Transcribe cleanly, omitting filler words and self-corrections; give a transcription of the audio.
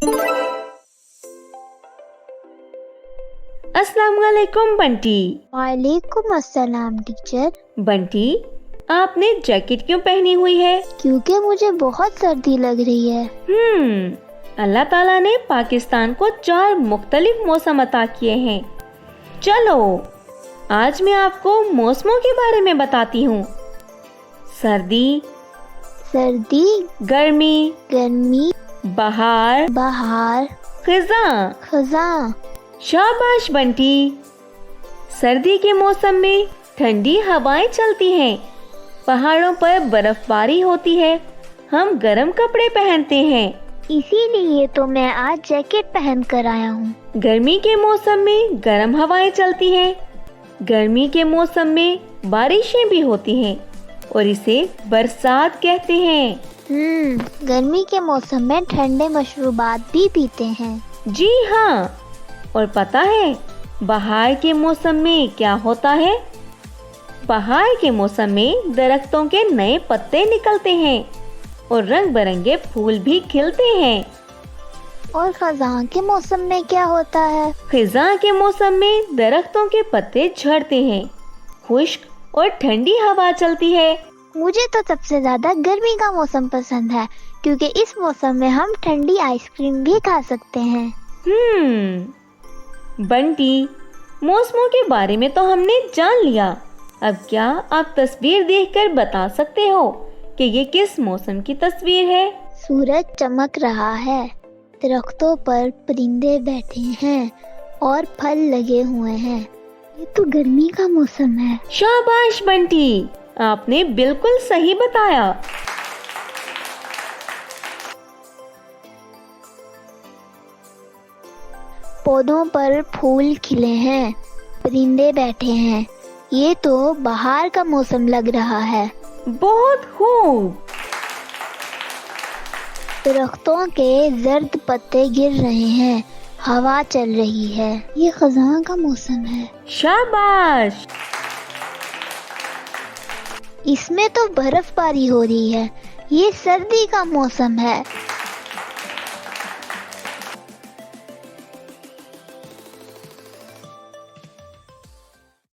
अस्सलाम वालेकुम बंटी। वालेकुम अस्सलाम टीचर। बंटी, आपने जैकेट क्यों पहनी हुई है? क्योंकि मुझे बहुत सर्दी लग रही है। अल्लाह ताला ने पाकिस्तान को 4 मुख्तलिफ मौसम अता किए हैं। चलो आज मैं आपको मौसमों के बारे में बताती हूँ। सर्दी, गर्मी, बहार, खिज़ां। शाबाश बंटी। सर्दी के मौसम में ठंडी हवाएं चलती हैं, पहाड़ों पर बर्फबारी होती है, हम गर्म कपड़े पहनते हैं, इसीलिए तो मैं आज जैकेट पहन कर आया हूँ। गर्मी के मौसम में गर्म हवाएं चलती हैं, गर्मी के मौसम में बारिशें भी होती हैं और इसे बरसात कहते हैं। गर्मी के मौसम में ठंडे मशरूबात भी पीते हैं। जी हाँ, और पता है बहार के मौसम में क्या होता है? बहार के मौसम में दरख्तों के नए पत्ते निकलते हैं और रंग बिरंगे फूल भी खिलते हैं। और खज़ां के मौसम में क्या होता है? खिज़ां के मौसम में दरख्तों के पत्ते झड़ते हैं, खुश्क और ठंडी हवा चलती है। मुझे तो सबसे ज्यादा गर्मी का मौसम पसंद है, क्योंकि इस मौसम में हम ठंडी आइसक्रीम भी खा सकते हैं। बंटी, मौसमों के बारे में तो हमने जान लिया। अब क्या आप तस्वीर देखकर बता सकते हो कि ये किस मौसम की तस्वीर है? सूरज चमक रहा है, दरख्तों पर परिंदे बैठे हैं और फल लगे हुए हैं। ये तो गर्मी का मौसम है। शाबाश बंटी, आपने बिल्कुल सही बताया। पौधों पर फूल खिले हैं, परिंदे बैठे हैं, ये तो बहार का मौसम लग रहा है। बहुत खूब। दरख्तों के जर्द पत्ते गिर रहे हैं, हवा चल रही है, ये खज़ां का मौसम है। शाबाश। इसमें तो बर्फबारी हो रही है, ये सर्दी का मौसम है।